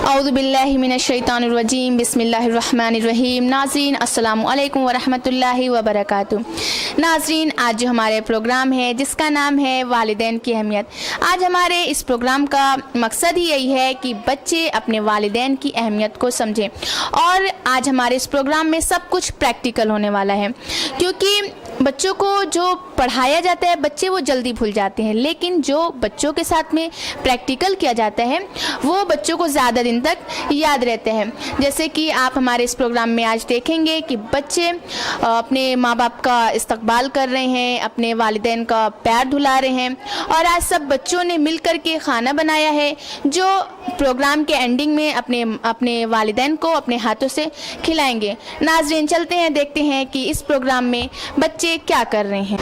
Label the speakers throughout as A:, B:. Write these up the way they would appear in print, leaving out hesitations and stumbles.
A: اعوذ باللہ من الشیطان الرجیم بسم اللہ الرحمن الرحیم۔ ناظرین السلام علیکم ورحمۃ اللہ وبرکاتہ۔ ناظرین آج جو ہمارے پروگرام ہے جس کا نام ہے والدین کی اہمیت، آج ہمارے اس پروگرام کا مقصد ہی یہی ہے کہ بچے اپنے والدین کی اہمیت کو سمجھیں، اور آج ہمارے اس پروگرام میں سب کچھ پریکٹیکل ہونے والا ہے، کیونکہ بچوں کو جو پڑھایا جاتا ہے بچے وہ جلدی بھول جاتے ہیں، لیکن جو بچوں کے ساتھ میں پریکٹیکل کیا جاتا ہے وہ بچوں کو زیادہ دن تک یاد رہتے ہیں۔ جیسے کہ آپ ہمارے اس پروگرام میں آج دیکھیں گے کہ بچے اپنے ماں باپ کا استقبال کر رہے ہیں، اپنے والدین کا پیر دھلا رہے ہیں، اور آج سب بچوں نے مل کر کے کھانا بنایا ہے جو پروگرام کے اینڈنگ میں اپنے والدین کو اپنے ہاتھوں سے کھلائیں گے۔ ناظرین چلتے ہیں، دیکھتے ہیں کہ اس پروگرام میں بچے کیا کر رہے ہیں۔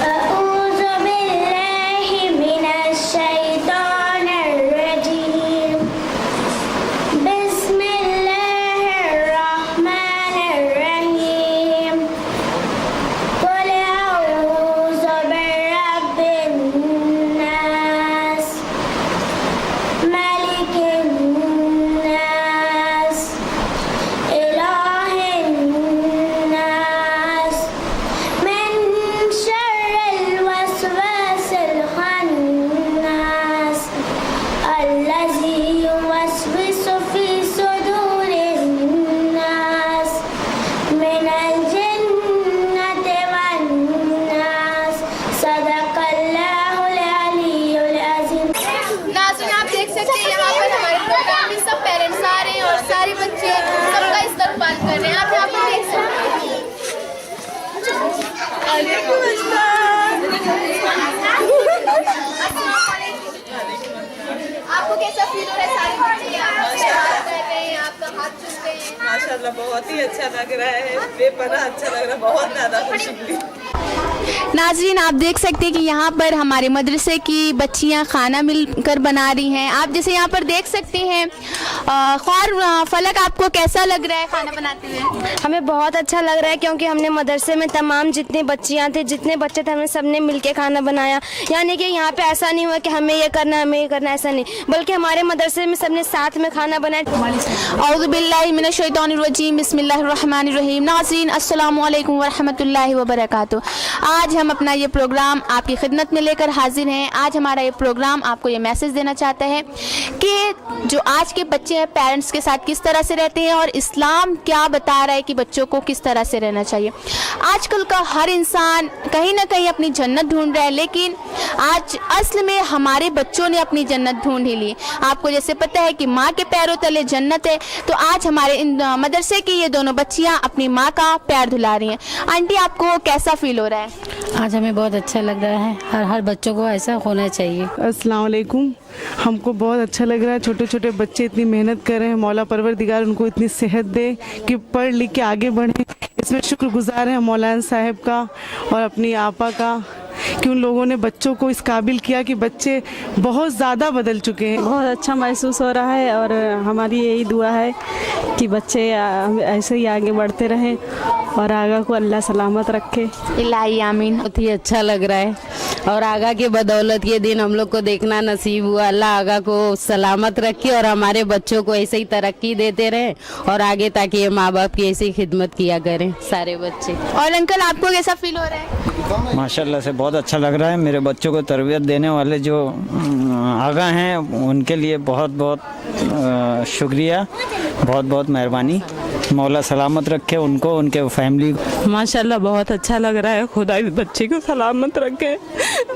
B: اعوذ باللہ من الشیطان الرجیم، بسم اللہ الرحمن الرحیم، قل اعوذ برب الناس، ملک الناس، الہ الناس، من شر الوسواس الخناس، الذي يوسوس في صدور الناس، من الجنة والناس، صدق اللہ العلی العظیم۔
A: ناظرین آپ دیکھ سکتے ہیں یہاں پر ہمارے پروگرام میں سب پیرنٹس آ رہے ہیں اور سارے بچے سب کا استقبال کر رہے ہیں۔ آپ یہاں پر دیکھ سکتے ہیں۔ آپ کو کیسا فیل ہو رہا ہے؟ سارے بچے آپ سے بات کر رہے ہیں، آپ کا ہاتھ چوم رہے ہیں۔
C: ماشاءاللہ بہت ہی اچھا لگ رہا ہے، بے پناہ اچھا لگ رہا ہے، بہت زیادہ خوشی ہوئی۔
A: ناظرین آپ دیکھ سکتے ہیں کہ یہاں پر ہمارے مدرسے کی بچیاں کھانا مل کر بنا رہی ہیں۔ آپ جیسے یہاں پر دیکھ سکتے ہیں۔ خیر فلک آپ کو کیسا لگ رہا ہے کھانا بناتے ہوئے؟
D: ہمیں بہت اچھا لگ رہا ہے، کیونکہ ہم نے مدرسے میں تمام جتنی بچیاں تھے، جتنے بچے تھے، ہم نے سب نے مل کے کھانا بنایا۔ یعنی کہ یہاں پہ ایسا نہیں ہوا کہ ہمیں یہ کرنا ہے ہمیں یہ کرنا ہے، ایسا نہیں، بلکہ ہمارے مدرسے میں سب نے ساتھ میں کھانا بنایا۔
A: اعوذ باللہ من الشیطان الرجیم بسم اللہ الرحمن الرحیم۔ ناظرین السلام علیکم ورحمۃ اللہ وبرکاتہ۔ آج ہم اپنا یہ پروگرام آپ کی خدمت میں لے کر حاضر ہیں۔ آج ہمارا یہ پروگرام آپ کو یہ میسج دینا چاہتا ہے کہ جو آج کے بچے ہیں پیرنٹس کے ساتھ کس طرح سے رہتے ہیں، اور اسلام کیا بتا رہا ہے کہ بچوں کو کس طرح سے رہنا چاہیے۔ آج کل کا ہر انسان کہیں نہ کہیں اپنی جنت ڈھونڈ رہا ہے، لیکن آج اصل میں ہمارے بچوں نے اپنی جنت ڈھونڈ ہی لی۔ آپ کو جیسے پتہ ہے کہ ماں کے پیروں تلے جنت ہے، تو آج ہمارے مدرسے کی یہ دونوں بچیاں اپنی ماں کا پیر دھلا رہی ہیں۔ آنٹی آپ کو کیسا فیل ہو رہا ہے؟
E: آج ہمیں بہت اچھا لگ رہا ہے، ہر بچوں کو ایسا ہونا چاہیے۔
C: السلام علیکم۔ ہم کو بہت اچھا لگ رہا ہے، چھوٹے چھوٹے بچے اتنی محنت کر رہے ہیں، مولا پروردگار ان کو اتنی صحت دے کہ پڑھ لکھ کے آگے بڑھیں۔ اس میں شکر گزار ہیں مولانا صاحب کا اور اپنی آپا کا کہ ان لوگوں نے بچوں کو اس قابل کیا کہ بچے بہت زیادہ بدل چکے ہیں۔
F: بہت اچھا محسوس ہو رہا ہے، اور ہماری یہی دعا ہے کہ بچے ایسے ہی آگے بڑھتے رہیں اور آگا کو اللہ سلامت رکھے۔
A: الہی آمین۔
E: بہت ہی اچھا لگ رہا ہے، اور آگا کے بدولت یہ دن ہم لوگ کو دیکھنا نصیب ہوا۔ اللہ آگا کو سلامت رکھے اور ہمارے بچوں کو ایسے ہی ترقی دیتے رہیں، اور آگے تاکہ یہ ماں باپ کی ایسی خدمت کیا کریں سارے بچے۔
A: اور انکل آپ کو کیسا فیل ہو رہا ہے؟
G: ماشاءاللہ سے بہت اچھا لگ رہا ہے۔ میرے بچوں کو تربیت دینے والے جو آگا ہیں ان کے لیے بہت بہت شکریہ، بہت بہت مہربانی۔ مولا سلامت رکھے ان کو، ان کے فیملی کو۔
F: ماشاءاللہ بہت اچھا لگ رہا ہے، خدا اس بچے کو سلامت رکھے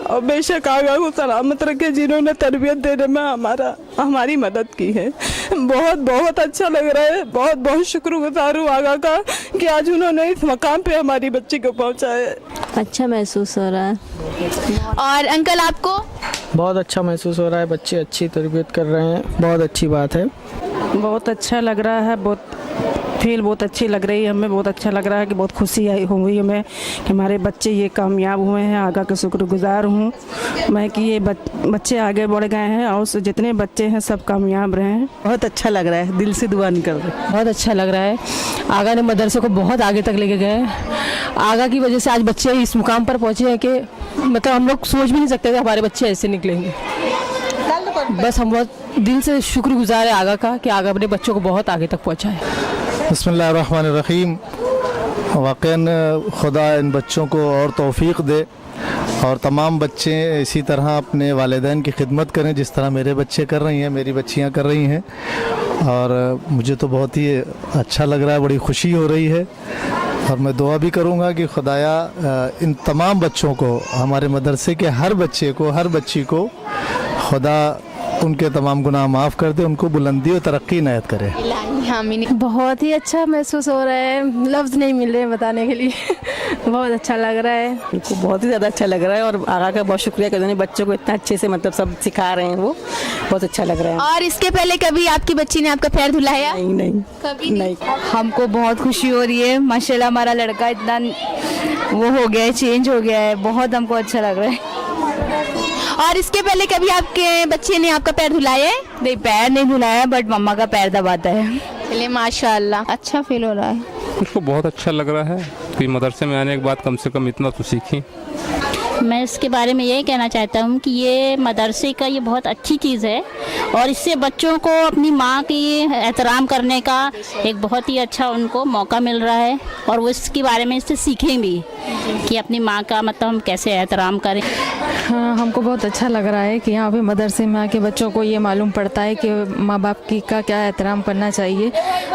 F: اور بے شک آگا کو سلامت رکھے، جنہوں نے تربیت دینے میں ہماری مدد کی ہے۔ بہت بہت اچھا لگ رہا ہے، بہت بہت شکر گزار ہوں آگا کا کہ آج انہوں نے اس مقام پہ ہماری بچی کو پہنچایا۔
D: اچھا محسوس ہو رہا ہے۔
A: اور انکل آپ کو؟
H: بہت اچھا محسوس ہو رہا ہے، بچے اچھی تربیت کر رہے ہیں، بہت اچھی بات ہے۔
F: بہت اچھا لگ رہا ہے، بہت فیل بہت اچھی لگ رہی ہے ہمیں، بہت اچھا لگ رہا ہے کہ بہت خوشی ہوئی ہمیں کہ ہمارے بچے یہ کامیاب ہوئے ہیں۔ آگا کا شکر گزار ہوں میں کہ یہ بچے آگے بڑھ گئے ہیں اور جتنے بچے ہیں سب کامیاب رہے ہیں۔
C: بہت اچھا لگ رہا ہے، دل سے دعا نکل رہی ہے۔
E: بہت اچھا لگ رہا ہے، آگا نے مدرسے کو بہت آگے تک لے کے گئے۔ آگا کی وجہ سے آج بچے اس مقام پر پہنچے ہیں کہ مطلب ہم لوگ سوچ بھی نہیں سکتے تھے ہمارے بچے ایسے نکلیں گے۔ بس ہم بہت
I: दिल से शुक्रगुजार है आगा का कि आगा अपने बच्चों को बहुत आगे तक पहुंचाए।
J: बिस्मिल्लाहिर्रहमानिर्रहीम। वाक़ईन खुदा इन बच्चों को और तौफीक दे और तमाम बच्चे इसी तरह अपने वालिदैन की खिदमत करें जिस तरह मेरे बच्चे कर रही हैं, मेरी बच्चियां कर रही हैं। और मुझे तो बहुत ही अच्छा लग रहा है, बड़ी खुशी हो रही है। और मैं दुआ भी करूंगा कि खुदाया इन तमाम बच्चों को, हमारे मदरसे के हर बच्चे को, हर बच्ची को खुदा उनके तमाम गुनाह माफ़ कर दे, उनको बुलंदी और तरक्की इनायत करे।
D: बहुत ही अच्छा महसूस हो रहा है, लफ्ज़ नहीं मिल रहे बताने के लिए। बहुत अच्छा लग रहा है,
I: उनको बहुत ही ज़्यादा अच्छा लग रहा है और आगा का बहुत शुक्रिया कि उन्होंने बच्चों को इतना अच्छे से मतलब सब सिखा रहे हैं, वो बहुत अच्छा लग रहा है।
A: और इसके पहले कभी आपकी बच्ची ने आपका पैर धुलाया?
I: नहीं
A: कभी
I: नहीं।
D: हमको बहुत खुशी हो रही है, माशाल्लाह हमारा लड़का इतना वो हो गया है, चेंज हो गया है, बहुत हमको अच्छा लग रहा है।
A: और इसके पहले कभी आपके बच्चे ने आपका पैर धुलाया है?
D: नहीं, पैर नहीं धुलाया, बट मम्मा का पैर दबाता है।
A: चलिए माशाल्लाह, अच्छा फील हो रहा है।
K: मुझको बहुत अच्छा लग रहा है कि मदरसे में आने के बाद कम से कम इतना तो सीखी।
L: मैं इसके बारे में यही कहना चाहता हूँ कि ये मदरसे का ये बहुत अच्छी चीज़ है और इससे बच्चों को अपनी माँ की एहतराम करने का एक बहुत ही अच्छा उनको मौका मिल रहा है और वो इसके बारे में इससे सीखें भी कि अपनी माँ का मतलब हम कैसे एहतराम करें।
D: हाँ, हमको बहुत अच्छा लग रहा है कि यहाँ पे मदरसे में आके बच्चों को ये मालूम पड़ता है कि माँ बाप की का क्या एहतराम करना चाहिए,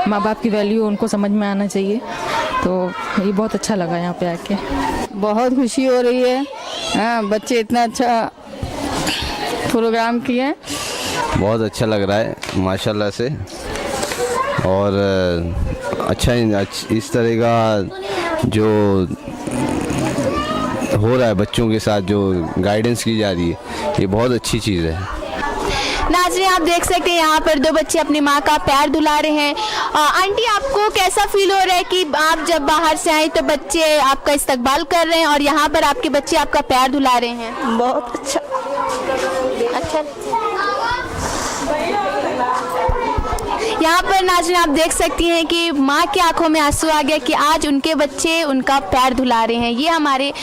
D: माँ बाप की वैल्यू उनको समझ में आना चाहिए। तो ये बहुत अच्छा लगा यहाँ पे आके।
E: बहुत खुशी हो रही है। हाँ, बच्चे इतना अच्छा प्रोग्राम किए,
M: बहुत अच्छा लग रहा है माशाल्लाह से। और अच्छा इस तरह का जो हो रहा है बच्चों के साथ, जो गाइडेंस की जा रही है, ये बहुत अच्छी चीज़ है।
A: नाज़रीन, आप देख सकते हैं यहाँ पर दो बच्चे अपनी माँ का पैर धुला रहे हैं। आंटी, आपको कैसा फील हो रहा है कि आप जब बाहर से आए तो बच्चे आपका इस्तकबाल कर रहे हैं और यहाँ पर आपके बच्चे आपका पैर धुला रहे हैं?
E: बहुत अच्छा।
A: यहाँ पर नाज़रीन आप देख सकती हैं कि माँ की आंखों में आंसू आ गया कि आज उनके बच्चे उनका पैर धुला रहे हैं। ये हमारे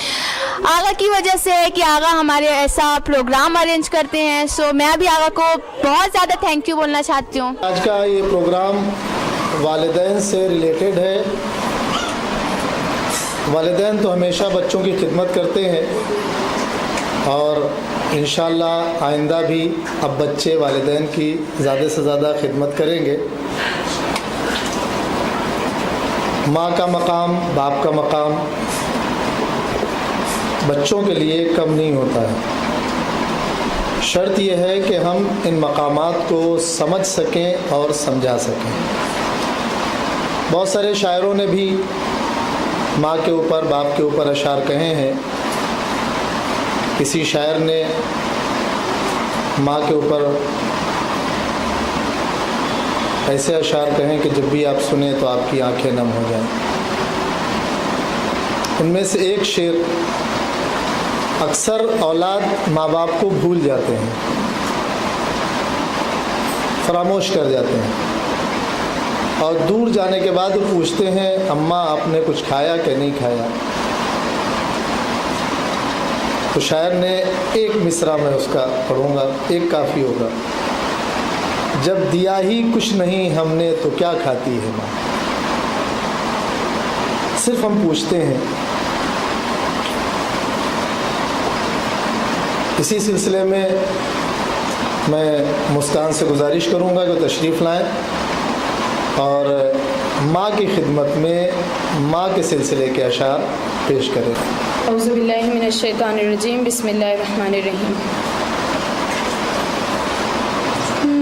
A: आगा की वजह से है कि आगा हमारे ऐसा प्रोग्राम अरेंज करते हैं। सो मैं भी आगा को बहुत ज़्यादा थैंक यू बोलना चाहती हूँ।
J: आज का ये प्रोग्राम वालिदैन से रिलेटेड है। वालिदैन तो हमेशा बच्चों की खिदमत करते हैं और इंशाअल्लाह आइंदा भी अब बच्चे वालिदैन की ज़्यादा से ज़्यादा खिदमत करेंगे। माँ का मकाम, बाप का मकाम बच्चों के लिए कम नहीं होता है। शर्त यह है कि हम इन मकामात को समझ सकें और समझा सकें। बहुत सारे शायरों ने भी माँ के ऊपर, बाप के ऊपर अशार कहे हैं। किसी शायर ने माँ के ऊपर ऐसे अशार कहें कि जब भी आप सुने तो आपकी आंखें नम हो जाएं। उनमें से एक शेर, अक्सर औलाद माँ बाप को भूल जाते हैं, फरामोश कर जाते हैं और दूर जाने के बाद वो पूछते हैं, अम्मा आपने कुछ खाया कि नहीं खाया? तो शायर ने एक मिसरा में उसका पढ़ूंगा, एक काफ़ी होगा। जब दिया ही कुछ नहीं हमने तो क्या खाती है माँ। सिर्फ हम पूछते हैं। इसी सिलसिले में मैं मुस्कान से गुजारिश करूंगा कि तशरीफ़ लाएं और माँ की खिदमत में माँ के सिलसिले के अशार पेश करें।
N: औज़ु बिल्लाहि मिनश शैतानिर रजीम, बिस्मिल्लाहिर रहमानिर रहीम।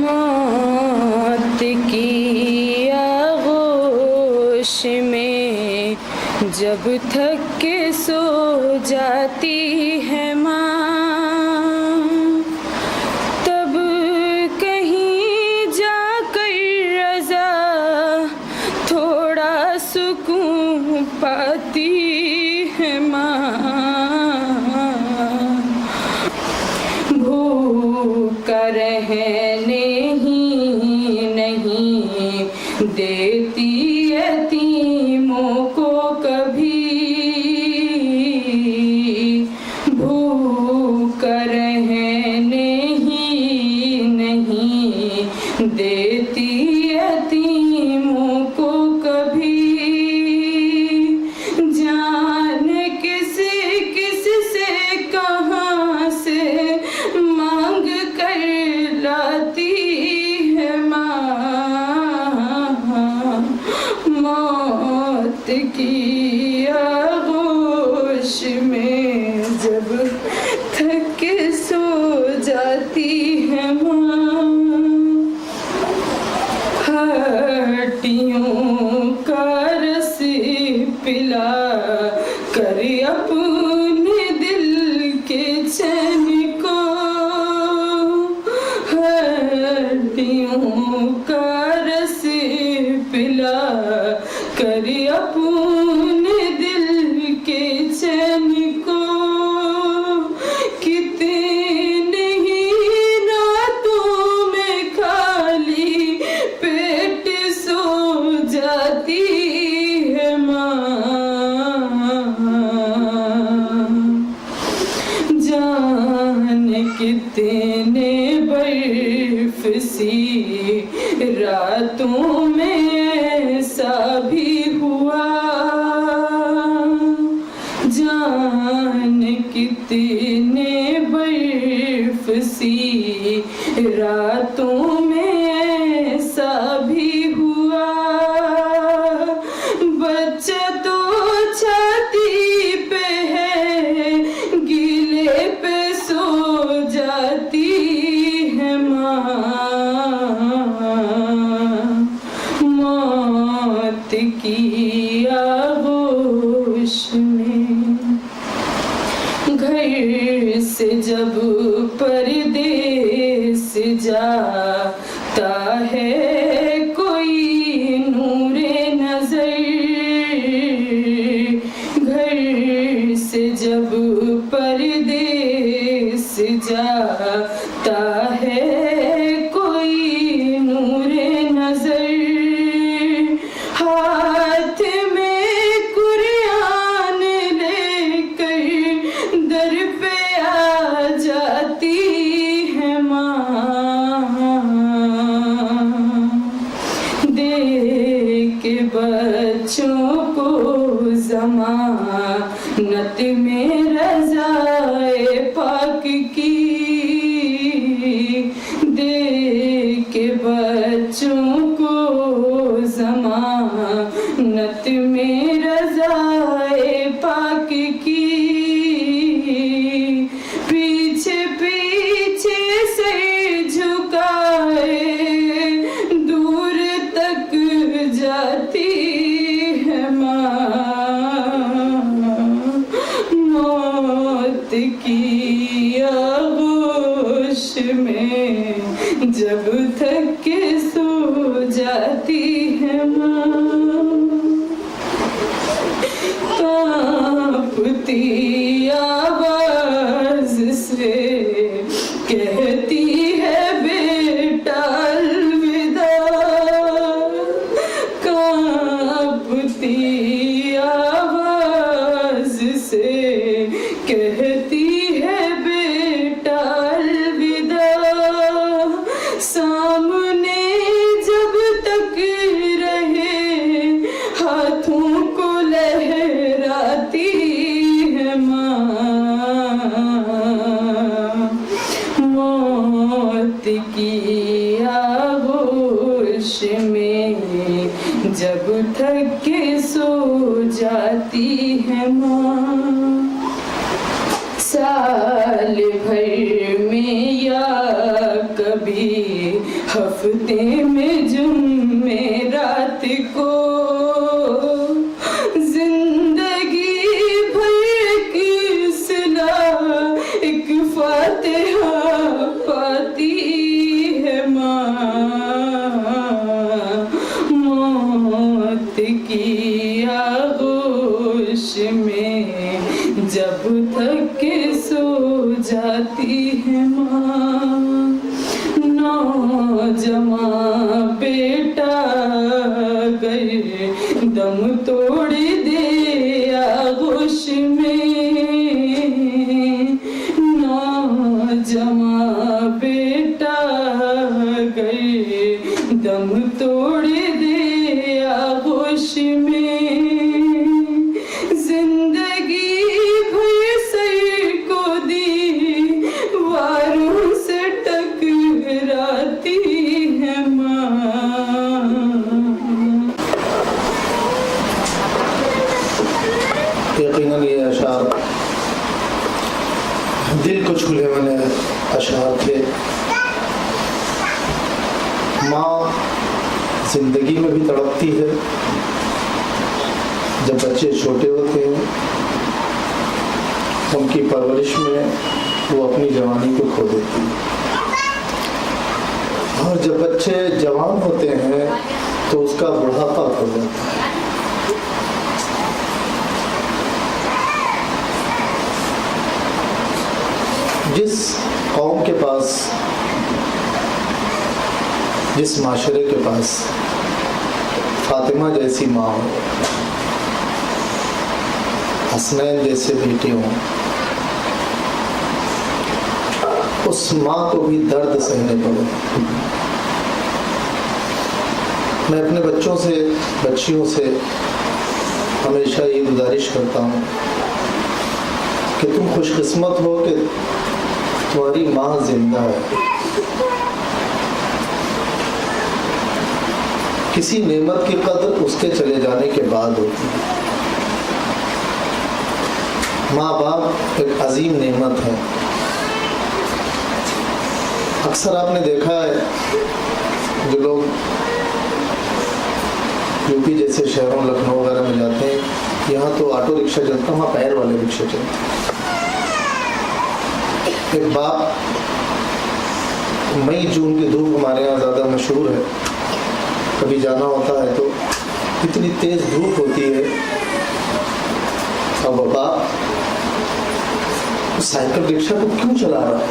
N: मौत की आगोश में जब थक के सो जाती है माँ, तब कहीं जाकर रज़ा थोड़ा सुकून पाती है माँ। भूखा रहने ही नहीं देती यतीमों को कभी, भूखा
F: कर अपने दिल के चैन को, हड्डियों का रस पिला कर अपने दिल के चैन को, कितने ही रातों में खाली पेट सो जाती है माँ, जान कितने बर्फ सी रातों में ऐसा भी हुआ, जान कितने बर्फ सी रातों में ऐसा भी हुआ, बच्चा तो छाती पे है गीले पे सो जाती है माँ, मौत की आगोश में घर से जब परदेस जाता है कोई नूरे नजर, घर से जब परदेस जाता है कोई नूरे नजर, हाथ में कुरान लेकर दर पे आ जाती है माँ, दे के बच्चों को ज़मानत में रज़ाए पाक की, दे के बच्चों को ज़मानत में रज़ाए पाक की, पीछे पीछे से झुकाए दूर तक जाती है माँ, मौत की आगोश में जब थक के सो जाती है माँ, कांपती आवाज से कहती है बेटा अलविदा, कांपती आवाज से कहती है बेटा अलविदा, सामने जब तक रहे हाथों को लहराती है माँ, मौत की आगोश में जब थक के सो जाती है माँ, साल भर में या कभी हफ्ते में जुम्मे रात को, जिंदगी भर की सलाह एक फातिहा पाती है माँ, मौत की आगोश में जब थक के सो जाती है माँ, नौजवान बेटा गए दम तोड़ दे आगोश में, नौजवान बेटा गए दम तोड़ दे आगोश में, जिंदगी भर सर को दीवारों से टकराती है माँ,
J: यकीनन ये अशार दिल को छूने वाले अशार थे। माँ जिंदगी में भी तड़पती है, जब बच्चे छोटे होते हैं उनकी परवरिश में वो अपनी जवानी को खो देती है। और जब बच्चे जवान होते हैं तो उसका बुढ़ापा खो जाता है। जिस कौम के पास, जिस माशरे के पास फातिमा जैसी माँ हो, हसनैन जैसे बेटे हों, उस माँ को भी दर्द सहने पड़े। मैं अपने बच्चों से, बच्चियों से हमेशा ये गुजारिश करता हूँ कि तुम खुशकिस्मत हो कि तुम्हारी माँ जिंदा है। किसी नेमत की कदर उसके चले जाने के बाद होती है। माँ बाप एक अजीम नेमत है। अक्सर आपने देखा है जो लोग यूपी जैसे शहरों, लखनऊ वगैरह में जाते हैं, यहाँ तो ऑटो रिक्शा चलता है, वहाँ पैर वाले रिक्शे चलते हैं। एक बाप, मई जून की धूप हमारे यहाँ ज़्यादा मशहूर है, कभी जाना होता है तो इतनी तेज़ धूप होती है और वो बाप साइकिल रिक्शा को क्यों चला रहा है,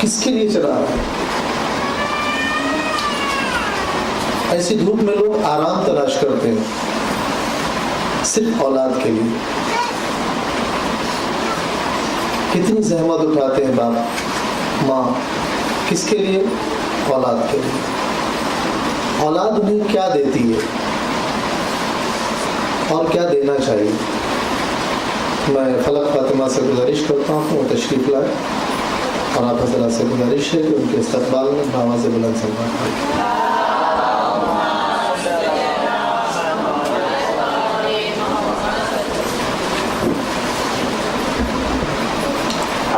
J: किसके लिए चला रहा है? ऐसी धूप में लोग आराम तलाश करते हैं सिर्फ औलाद के लिए। कितनी जहमत उठाते हैं बाप माँ, किसके लिए? औलाद के लिए। औलाद उन्हें क्या देती है और क्या देना चाहिए? मैं फलक फातिमा से गुजारिश करता हूँ कि वो तशरीफ़ लाए और आप हज़रात से गुजारिश है कि उनके इस्तक़बाल में आवाज़ बुलंद सल्लल्लाहु अलैहि वसल्लम।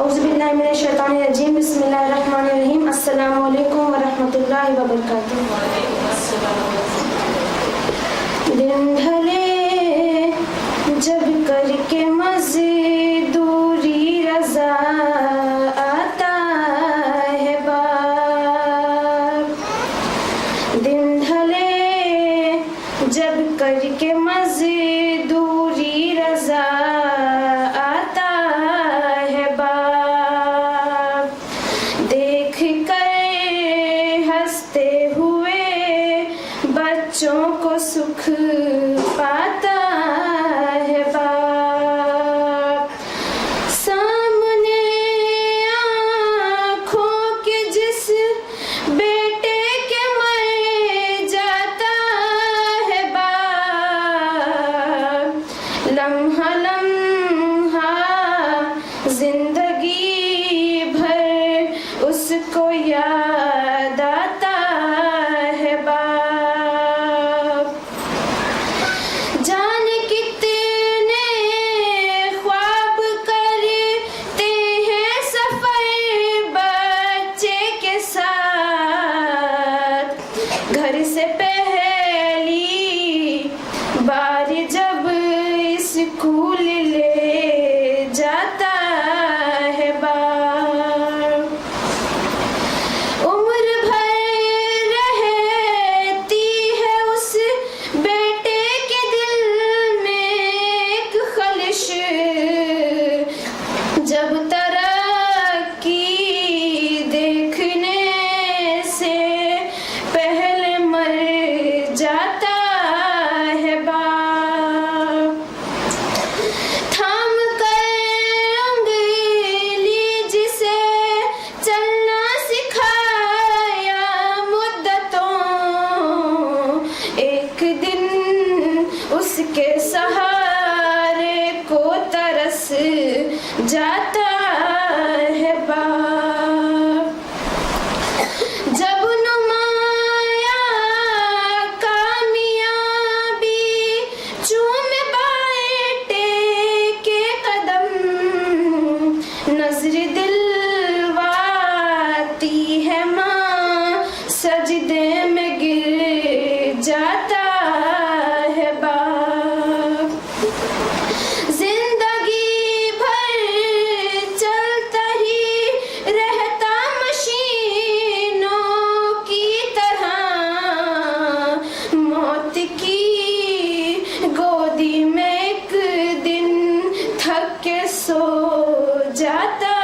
D: औज़ुबिल्लाहिमिनश्शैतानिर्रजीम, बिस्मिल्लाहिर्रहमानिर्रहीम, अस्सलामु अलैकुम वरहमतुल्लाहि वबरकातुहू। दिन ढले जब करके मज़दूरी रज़ा आता है बाप। दिन ढले जब करके मज़दूरी रज़ा आता है बाप। देख कर हंसते हुए बच्चों को सुख पाता है बाप। सामने आँखों के जिस बेटे के मर जाता है बाप, लम्हा लम्हा जिंदगी भर उसको याद आता है बाप। जाने कितने ख्वाब करते हैं सफर बच्चे के साथ। घर से पहली बार जब स्कूल ले जाता है बाप, उम्र भर रहती है उस बेटे के दिल में एक खलिश। जब तरक्की देखने से पहले मर जाता है बाप। थाम कर उंगली जिसे चलना सिखाया मुद्दतों, एक दिन उसके सहारे को तरस जाता है बाप। जब नुमाया कामयाबी चूम बाटे के कदम, नजर दिलवाती है माँ सजदे में गिर जाता है बाप। जिंदगी भर
B: सो जाता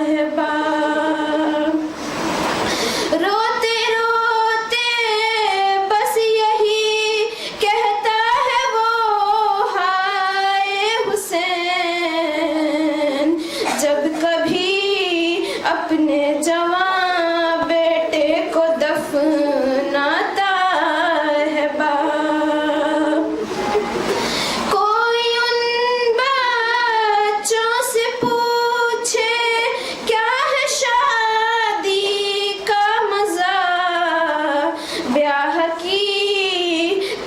B: है बाप। रोते रोते बस यही कहता है वो, हाय हुसैन। जब कभी अपने जवान बेटे को दफनाता है बाप। कोई उन बच्चों से पूछे क्या है शादी का मजा, ब्याह की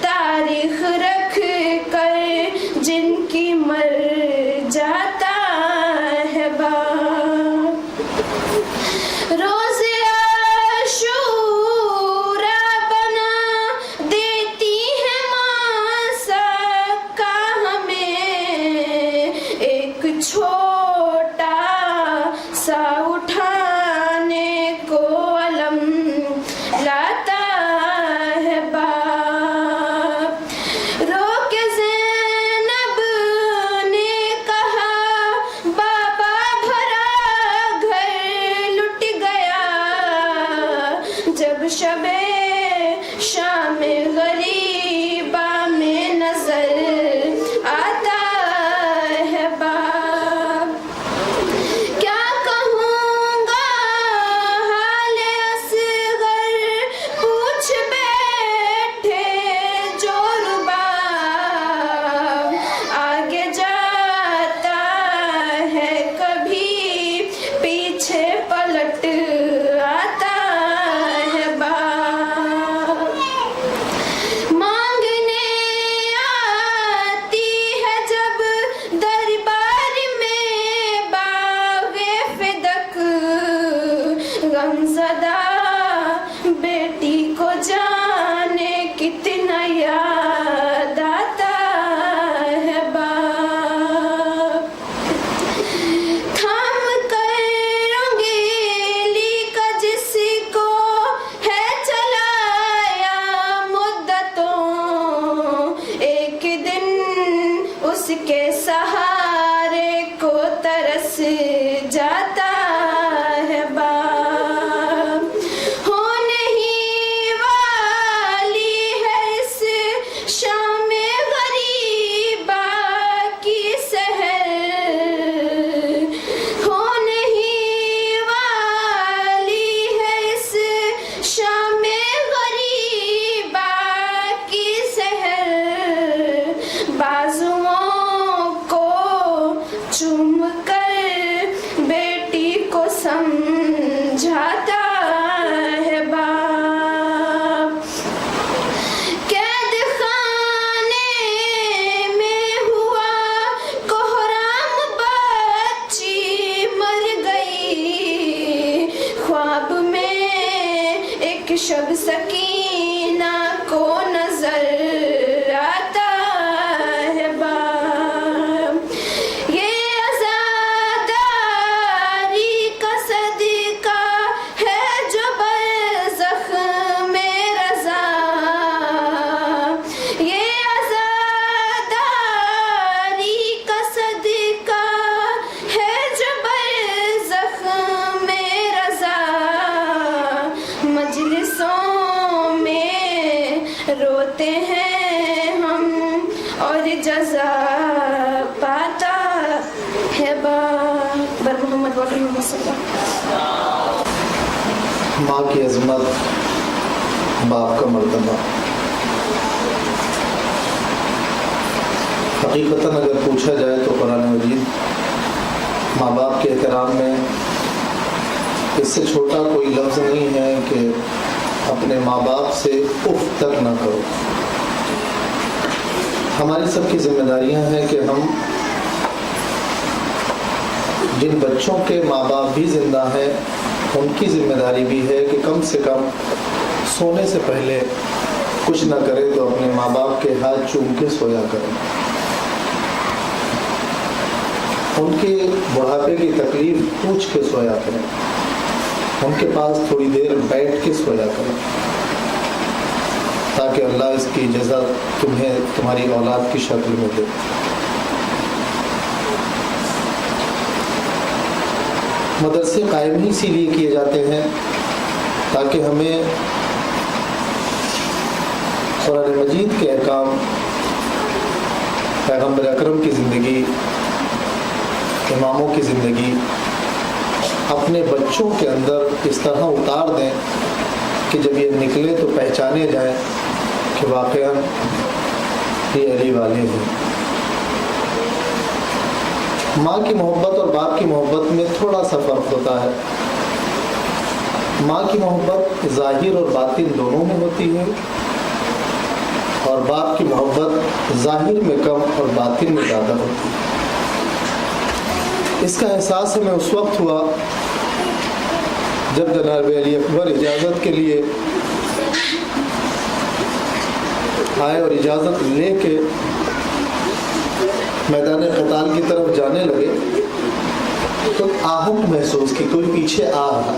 B: तारीख रख कर जिनकी मर जाता है बाप। रोज़े आशूरा बना देती है माँ सबका हमें, एक छोटा सा उठाने को अलम लाता है बाप। रो के ज़ैनब ने कहा बाबा भरा घर लुट गया, जब शबे शाम गरीबा में नजर आता है बाप। क्या कहूँगा हाल असगर, पूछ बैठे जो रुबाब, आगे जाता है कभी पीछे पलट आता है बाप। मांगने आती है जब दरबार में बागे फिदक, गमज़दा बेटी को जाने कितना याद आता है बाप। थाम कर रंगेली का जिसको है चलाया मुद्दतों, एक दिन उसके सहारे को तरस जाता है बाप। हो नहीं वाली है इस शाम गरीबा की सहर, हो नहीं वाली है इस शाम गरीबा की सहर। बाजुओं को चूम कर बेटी को समझाता है बाप। कैद खाने में हुआ कोहराम, बच्ची मर गई, ख्वाब में एक शब सकीना को नजर आता है बाप। ये आज़ादारी का सदका है जो बरज़ख में रज़ा, ये आज़ादारी का सदका है जो बरज़ख में रज़ा। मजलिसों में रोते हैं हम और जज़ा पाता है बाप। बर मोहम्मद वाक़ई मोहम्मद सल्लल्लाहु।
J: माँ की अज़मत, बाप का मर्तबा। हकीकतन अगर पूछा जाए तो कुरान मजीद माँ बाप के एहतराम में इससे छोटा कोई लफ्ज़ नहीं है कि अपने माँ बाप से उफ तक ना करो। हमारी सबकी जिम्मेदारियां हैं कि हम जिन बच्चों के माँ बाप भी ज़िंदा हैं उनकी जिम्मेदारी भी है कि कम से कम सोने से पहले कुछ ना करें तो अपने माँ बाप के हाथ चूम के सोया करें। उनके बुढ़ापे की तकलीफ पूछ के सोया करें, उनके पास थोड़ी देर बैठ के सोया करें, ताकि अल्लाह इसकी जज़ा तुम्हें तुम्हारी औलाद की शक्ल में दे। मदरसे कायम ही इसीलिए किए जाते हैं ताकि हमें कुरान मजीद के अहकाम, पैगम्बर अकरम की ज़िंदगी, इमामों की ज़िंदगी अपने बच्चों के अंदर इस तरह उतार दें कि जब ये निकले तो पहचाने जाएं कि वाक़ईन ये अली वाले हैं। माँ की मोहब्बत और बाप की मोहब्बत में थोड़ा सा फ़र्क होता है। माँ की मोहब्बत ज़ाहिर और बातिन दोनों में होती है और बाप की मोहब्बत ज़ाहिर में कम और बातिन में ज़्यादा होती है। इसका एहसास हमें उस वक्त हुआ जब जनाब अली अकबर इजाज़त के लिए आए और इजाज़त लेके मैदान क़ताल की तरफ जाने लगे तो आहट महसूस की, कोई पीछे आ रहा।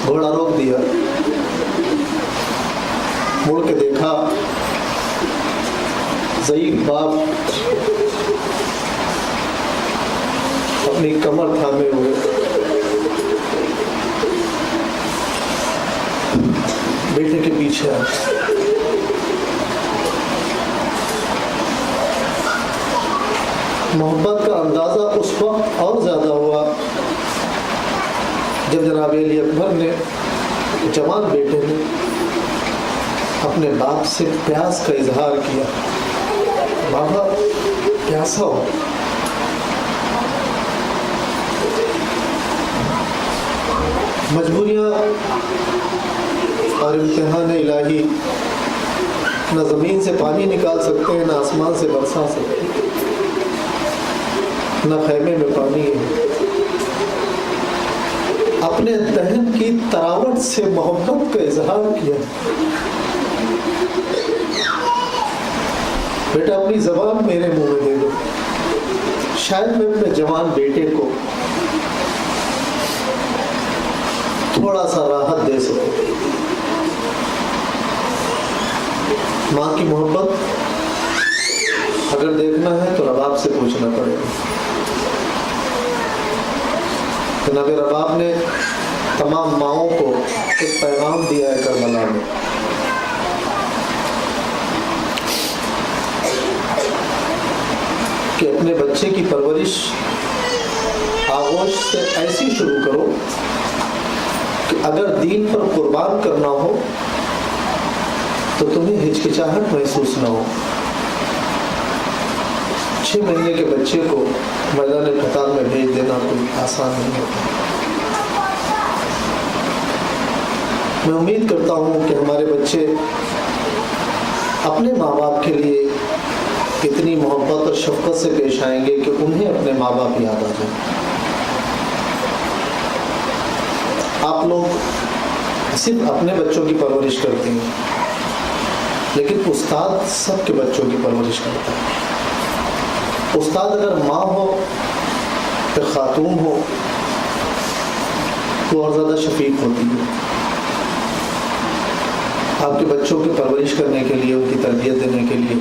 J: घोड़ा रोक दिया, मुड़ के देखा, ज़ईफ़ बाप अपनी कमर थामे हुए बेटे के पीछे आ। मोहब्बत का अंदाज़ा उस वक्त और ज़्यादा हुआ जब जनाब अली अकबर ने, जवान बेटे ने अपने बाप से प्यास का इजहार किया। बाबा प्यासा हो। मजबूरियाँ और इम्तिहान इलाही न ज़मीन से पानी निकाल सकते हैं, न आसमान से बरसा सकते हैं, न खैमे में पानी है। अपने दहन की तरावट से मोहब्बत का इजहार किया। बेटा अपनी ज़बान मेरे मुंह में दे दो, शायद मैं अपने जवान बेटे को थोड़ा सा राहत दे सकूं। माँ की मोहब्बत अगर देखना है तो रबाब से पूछना पड़ेगा। जनाब रबाब ने तमाम माँओं को एक पैगाम दिया है करबला में। कि अपने बच्चे की परवरिश आगोश से ऐसी शुरू करो कि अगर दीन पर कुर्बान करना हो तो तुम्हें हिचकिचाहट महसूस न हो। 6 महीने के बच्चे को मैदान क़ताल में भेज देना कोई आसान नहीं होता। मैं उम्मीद करता हूँ कि हमारे बच्चे अपने माँ बाप के लिए इतनी मोहब्बत और शफ़क़त से पेश आएंगे कि उन्हें अपने माँ बाप याद आ जाए। आप लोग सिर्फ अपने बच्चों की परवरिश करते हैं, लेकिन उस्ताद सबके बच्चों की परवरिश करता है। उस्ताद अगर माँ हो या खातून हो तो और ज़्यादा शफीक होती है। आपके बच्चों की परवरिश करने के लिए, उनकी तरबियत देने के लिए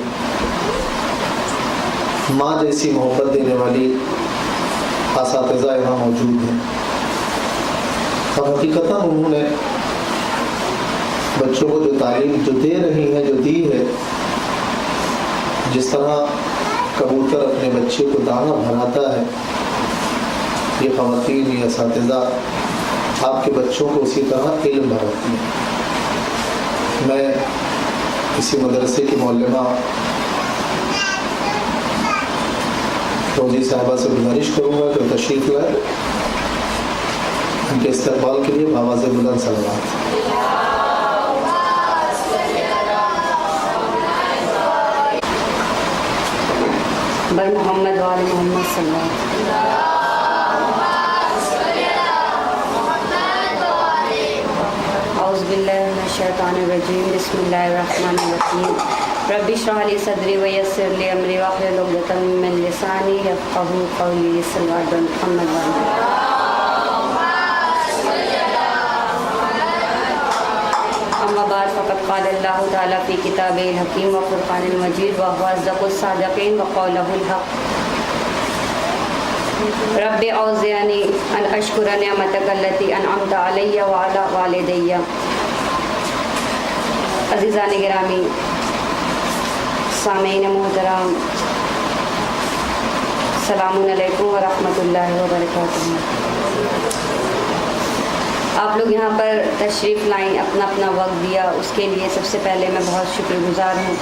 J: माँ जैसी मोहब्बत देने वाली असातिज़ा यहाँ मौजूद हैं और हकीकतन उन्होंने बच्चों को जो तालीम जो दे रही हैं, जो दी है, जिस तरह कबूतर अपने बच्चे को दाना भराता है, ये ख़वातीन, ये असातिज़ा आपके बच्चों को उसी तरह इल्म भराती हैं। मैं इसी मदरसे की मौलमा रोज़ी साहिबा से गुजारिश करूँगा कि तशरीफ़ लाए। उनके इस्तक़बाल के लिए आवाज़ बुलंद सलावत।
O: बर मोहम्मद वाले मोहम्मद सल्लल्लाहु औज़ु बिल्लाहि मिनश शैतानिर रजीम बिस्मिल्लाहिर रहमानिर रहीम रब्बि इश्रह ली सदरी व यस्सिर ली अमरी वहलुल उक़दतम मिन लिसानी यफ़क़हू क़ौली सल्लल्लाहु मुहम्मद अम्मा बाद फ़क़द क़ाल अल्लाहु तआला फ़ी किताबिहिल हकीम व फ़ुरक़ानिल मजीद व हुवा अस्दक़ुस सादिक़ीन व क़ौलुहुल हक़ रब औज़िअनी अन अशकुर निअमतक अल्लती अनअमत अलैया व अला वालिदैया। अज़ीज़ान गिरामी, सामीन मोहतरम, सलामुन अलैकुम व रहमतुल्लाहि व बरकातुहू। आप लोग यहाँ पर तशरीफ़ लाएँ, अपना अपना वक्त दिया, उसके लिए सबसे पहले मैं बहुत शुक्रगुज़ार हूँ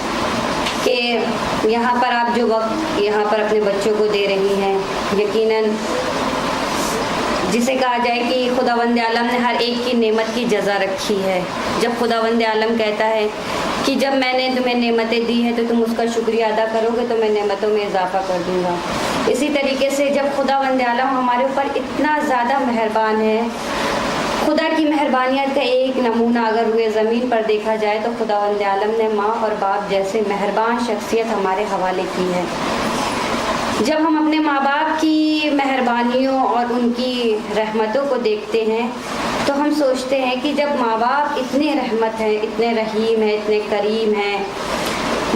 O: कि यहाँ पर आप जो वक्त यहाँ पर अपने बच्चों को दे रही हैं, यकीनन जिसे कहा जाए कि खुदावंद आलम ने हर एक की नेमत की जज़ा रखी है। जब खुदावंद आलम कहता है कि जब मैंने तुम्हें नेमतें दी हैं तो तुम उसका शुक्रिया अदा करोगे तो मैं नेमतों में इजाफ़ा कर दूँगा। इसी तरीके से जब खुदावंद आलम हमारे ऊपर इतना ज़्यादा मेहरबान है, खुदा की मेहरबानियत का एक नमूना अगर हुए ज़मीन पर देखा जाए तो खुदावंद आलम ने माँ और बाप जैसे मेहरबान शख्सियत हमारे हवाले की है। जब हम अपने माँ बाप की मेहरबानियों और उनकी रहमतों को देखते हैं तो हम सोचते हैं कि जब माँ बाप इतने रहमत हैं, इतने रहीम हैं, इतने करीम हैं,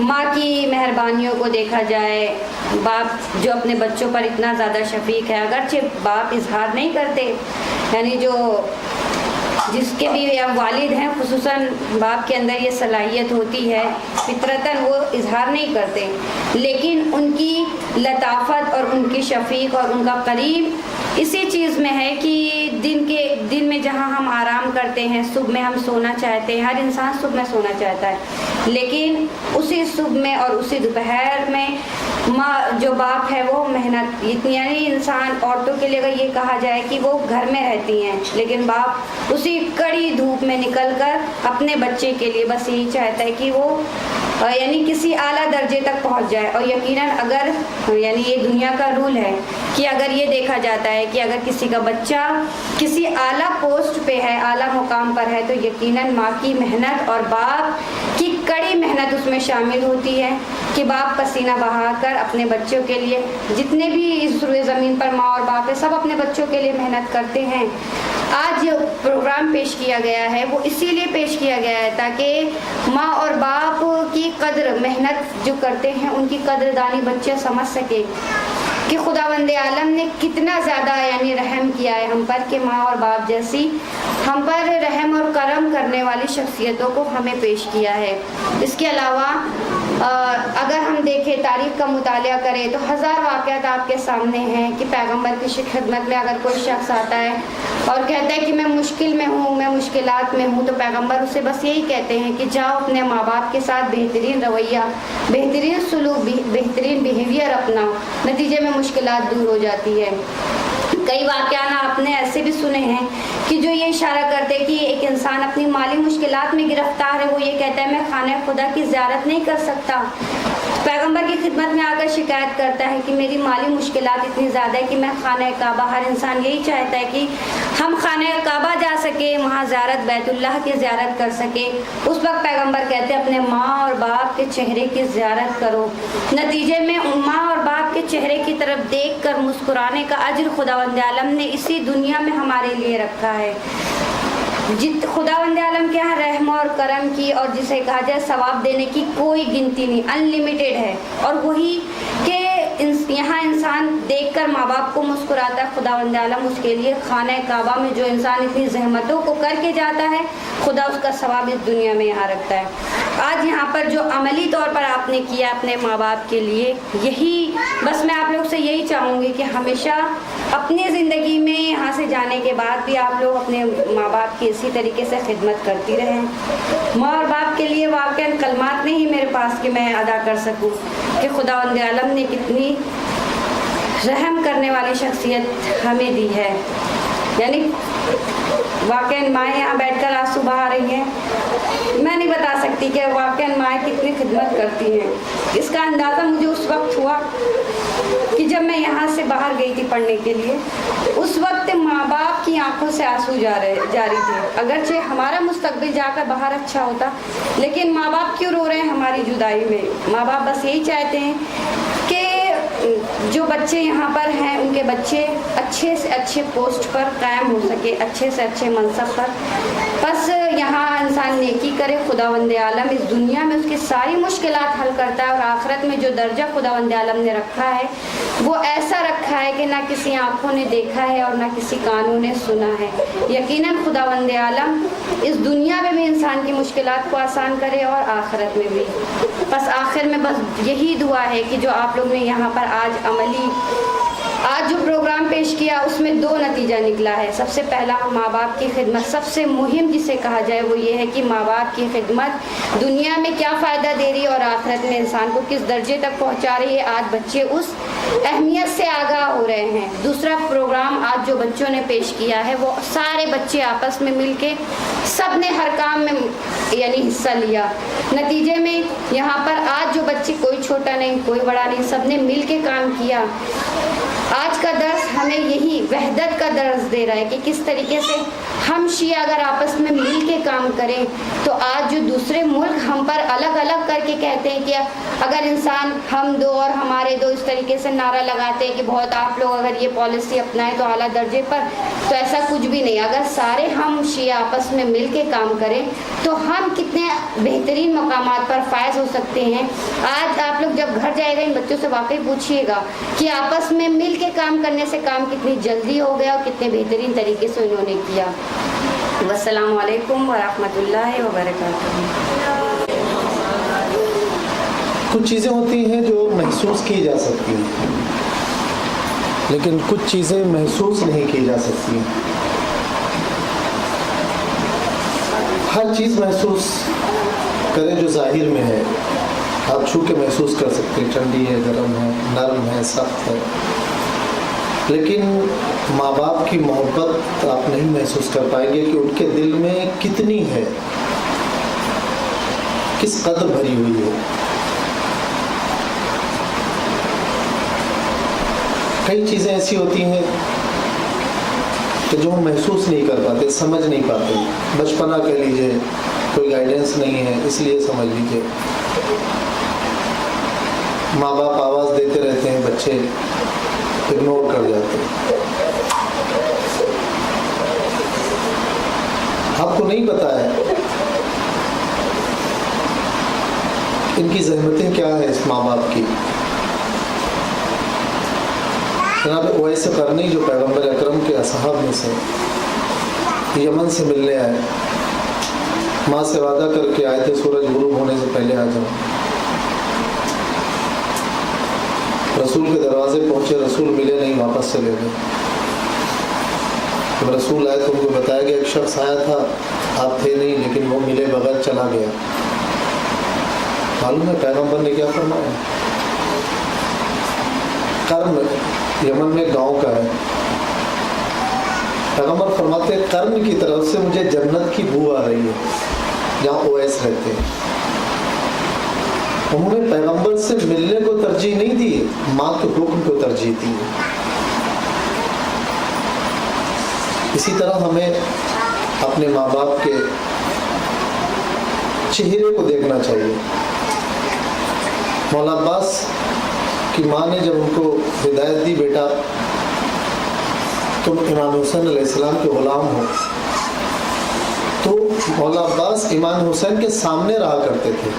O: माँ की मेहरबानियों को देखा जाए, बाप जो अपने बच्चों पर इतना ज़्यादा शफीक है, अगरचे बाप इजहार नहीं करते, यानी जो जिसके भी या वालिद हैं, खुसूसन बाप के अंदर ये सलाहियत होती है, फितरतन वो इजहार नहीं करते, लेकिन उनकी लताफत और उनकी शफीक और उनका करीब इसी चीज़ में है कि दिन में जहाँ हम आराम करते हैं, सुबह में हम सोना चाहते हैं, हर इंसान सुबह में सोना चाहता है, लेकिन उसी सुबह में और उसी दोपहर में माँ जो बाप है वो मेहनत इतनी, यानी इंसान औरतों के लिए अगर ये कहा जाए कि वो घर में रहती हैं, लेकिन बाप उसी कड़ी धूप में निकलकर अपने बच्चे के लिए बस यही चाहता है कि वो यानी किसी आला दर्जे तक पहुंच जाए। और यकीनन अगर यानी ये दुनिया का रूल है कि अगर ये देखा जाता है कि अगर किसी का बच्चा किसी आला पोस्ट पे है, आला मुकाम पर है, तो यकीनन माँ की मेहनत और बाप की कड़ी मेहनत उसमें शामिल होती है कि बाप पसीना बहाकर अपने बच्चों के लिए, जितने भी इस रुए ज़मीन पर माँ और बाप है, सब अपने बच्चों के लिए मेहनत करते हैं। आज जो प्रोग्राम पेश किया गया है वो इसीलिए पेश किया गया है ताकि माँ और बाप की कद्र, मेहनत जो करते हैं उनकी कद्रदानी बच्चे समझ सके कि खुदावंद आलम ने कितना ज़्यादा यानी रहम किया है हम पर, कि माँ और बाप जैसी हम पर रहम और करम करने वाली शख्सियतों को हमें पेश किया है। इसके अलावा अगर हम देखें, तारीख़ का मुतालिया करें तो हज़ार वाक़यात आपके सामने हैं कि पैगंबर की खिदमत में अगर कोई शख्स आता है और कहता है कि मैं मुश्किल में हूँ, मैं मुश्किलात में हूँ, तो पैगंबर उसे बस यही कहते हैं कि जाओ अपने माँ बाप के साथ बेहतरीन रवैया, बेहतरीन सलूक, बेहतरीन बिहेवियर अपनाओ, नतीजे में मुश्किलात दूर हो जाती है। कई वाक़यात आपने ऐसे भी सुने हैं कि जो ये इशारा करते हैं कि एक इंसान अपनी माली मुश्किलात में गिरफ्तार है, वो ये कहता है मैं खाने खुदा की ज़ियारत नहीं कर सकता, पैगंबर की खिदमत में आकर शिकायत करता है कि मेरी माली मुश्किलात इतनी ज़्यादा है कि मैं खाना काबा, हर इंसान यही चाहता है कि हम खाना काबा जा सके, वहाँ ज़ियारत बैतुल्लाह की ज़ियारत कर सके। उस वक्त पैगंबर कहते हैं अपने माँ और बाप के चेहरे की ज़ियारत करो, नतीजे में माँ और बाप के चेहरे की तरफ देख कर मुस्कुराने का अज्र खुदावंद आलम ने इसी दुनिया में हमारे लिए रखा है। खुदावंद आलम के यहाँ रहम और करम की और जिसे कहा जाए सवाब देने की कोई गिनती नहीं, अनलिमिटेड है। और वही कि यहाँ इंसान देखकर माँ बाप को मुस्कुराता है, खुदावंद आलम उसके लिए खाना काबा में जो इंसान इतनी जहमतों को करके जाता है, खुदा उसका सवाब इस दुनिया में यहाँ रखता है। आज यहाँ पर जो अमली तौर पर आपने किया अपने माँ बाप के लिए, यही बस मैं आप लोग से यही चाहूँगी कि हमेशा अपनी ज़िंदगी में यहाँ से जाने के बाद भी आप लोग अपने माँ बाप की इसी तरीके से खिदमत करती रहें। माँ और बाप के लिए वाक़ई कलमात नहीं मेरे पास कि मैं अदा कर सकूँ कि खुदावंद आलम ने कितनी रहम करने वाली शख्सियत हमें दी है। यानी वाक़ई माएँ यहाँ बैठकर आंसू बहा रही हैं, मैं नहीं बता सकती कि वाक़ई माएँ कितनी खिदमत करती हैं। इसका अंदाज़ा मुझे उस वक्त हुआ कि जब मैं यहाँ से बाहर गई थी पढ़ने के लिए, उस वक्त माँ बाप की आंखों से आंसू जा रही थे। अगरचे हमारा मुस्तकबिल जाकर बाहर अच्छा होता, लेकिन माँ बाप क्यों रो रहे हैं हमारी जुदाई में। माँ बाप बस यही चाहते हैं कि जो बच्चे यहाँ पर हैं उनके बच्चे अच्छे से अच्छे पोस्ट पर कायम हो सके, अच्छे से अच्छे मनसब पर। बस यहाँ इंसान नेकी करे, खुदावंद आलम इस दुनिया में उसकी सारी मुश्किलात हल करता है, और आखिरत में जो दर्जा खुदावंद आलम ने रखा है वो ऐसा रखा है कि ना किसी आँखों ने देखा है और ना किसी कानों ने सुना है। यकीनन खुदावंद आलम इस दुनिया में भी इंसान की मुश्किलात को आसान करे और आखिरत में भी। बस आखिर में बस यही दुआ है कि जो आप लोग ने यहाँ पर आज जो प्रोग्राम पेश किया उसमें 2 नतीजा निकला है। सबसे पहला, माँ बाप की खिदमत सबसे मुहिम जिसे कहा जाए वो ये है कि माँ बाप की खिदमत दुनिया में क्या फ़ायदा दे रही है और आखिरत में इंसान को किस दर्जे तक पहुँचा रही है। आज बच्चे उस अहमियत से आगाह हो रहे हैं। दूसरा प्रोग्राम आज जो बच्चों ने पेश किया है वो सारे बच्चे आपस में मिलके सब ने हर काम में यानी हिस्सा लिया। नतीजे में यहाँ पर आज जो बच्चे, कोई छोटा नहीं कोई बड़ा नहीं, सब ने मिल के काम किया। आज का दर्स हमें यही वहदत का दर्स दे रहा है कि किस तरीके से हम शिया अगर आपस में मिल के काम करें तो आज जो दूसरे मुल्क हम पर अलग अलग करके कहते हैं कि अगर इंसान हम दो और हमारे दो इस तरीके से नारा लगाते हैं कि बहुत आप लोग अगर ये पॉलिसी अपनाएं तो आला दर्जे पर, तो ऐसा कुछ भी नहीं। अगर सारे हम शिया आपस में मिल के काम करें तो हम कितने बेहतरीन मकामात पर फायज हो सकते हैं। आज आप लोग जब घर जाएगा इन बच्चों से वाकई पूछिएगा कि आपस में मिल के काम करने से काम कितनी जल्दी हो गया और कितने बेहतरीन तरीके से उन्होंने किया। वस्सलामु अलैकुम वरहमतुल्लाहि वबरकातुहू।
J: कुछ चीज़ें होती हैं जो महसूस की जा सकती हैं, लेकिन कुछ चीज़ें महसूस नहीं की जा सकती। हर चीज़ महसूस करें जो ज़ाहिर में है, आप छू के महसूस कर सकते हैं, ठंडी है, गर्म है, नरम है, सख्त है, लेकिन माँ बाप की मोहब्बत आप नहीं महसूस कर पाएंगे कि उनके दिल में कितनी है, किस कदर भरी हुई है। कई चीज़ें ऐसी होती हैं कि जो हम महसूस नहीं कर पाते, समझ नहीं पाते। बचपना कह लीजिए, कोई गाइडेंस नहीं है इसलिए समझ लीजिए। माँ बाप आवाज़ देते रहते हैं, बच्चे इग्नोर कर जाते हैं। आपको नहीं पता है इनकी ज़हमतें क्या है इस माँ बाप की। जनाब उवैस करनी जो पैगम्बर अकरम के असहाब में से यमन से मिलने आए, माँ से वादा करके आए थे सूरज गुरूब होने से पहले आ जाओ। रसूल के दरवाजे पहुंचे, रसूल मिले नहीं, वापस चले गए। जब रसूल आए तो उनको बताया गया एक शख्स आया था, आप थे नहीं, लेकिन वो मिले बगैर चला गया। मालूम है पैगम्बर ने क्या फरमाया? कर्म यमन में गांव का है। पैगम्बर फरमाते हैं कर्म की तरफ से मुझे जन्नत की बू आ रही है जहाँ ओवैस रहते हैं। उन्होंने पैगंबर से मिलने को तरजीह नहीं दी, माँ के हुक्म को तरजीह दी। इसी तरह हमें अपने माँ बाप के चेहरे को देखना चाहिए। मौला अब्बास की माँ ने जब उनको हिदायत दी, बेटा तुम इमाम हुसैन अलैहिस्सलाम के गुलाम हो, तो मौला अब्बास इमाम हुसैन के सामने रहा करते थे,